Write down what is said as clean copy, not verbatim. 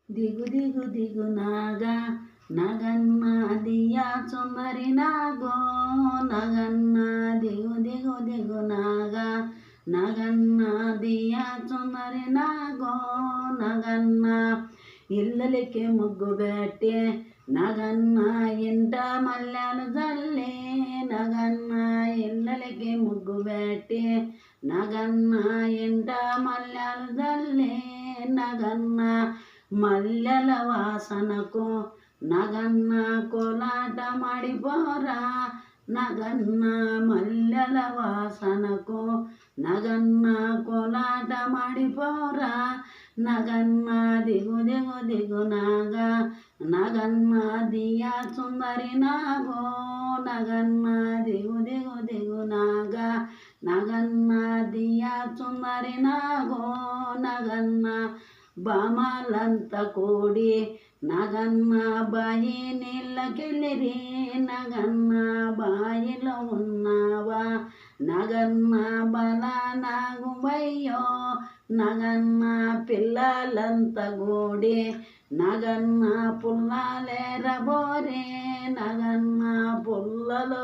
దిగు దిగు దిగు నాగా నగన్న దియా చుందరి నాగో నగన్న దిగు దిగు దిగు నాగా నగన్న దియా చుందరి నాగో నగన్న ఇళ్ళకి ముగ్గు పెట్టి నగన్న ఇంట మల్లెలు జల్లే నగన్న ఇళ్ళకి ముగ్గు పెట్టి నగన్న ఇంట మల్లెలు జల్లే నగన్న మల్లెల వాసనకు నగన్న కోలాట మాడిపోరా నగన్న మల్లెల వాసనకు నగన్న కోలాట మాడిపోరా నగన్న దిగు దిగు దిగు నాగా నగన్న దియా చుందరి నాగో నగన్న దిగు దిగు దిగు నాగా నగన్న దియా చుందరి నాగో నగన్న బామాలంతా కూడి నగన్న బాయి నీళ్ళకెళ్ళిరి నగన్న బాయిలో ఉన్నావా నగన్న బల నాగుబయ్యో నగన్న పిల్లలంతా కూడి నగన్న పుల్లలేరబోరే నగన్న పుల్లలో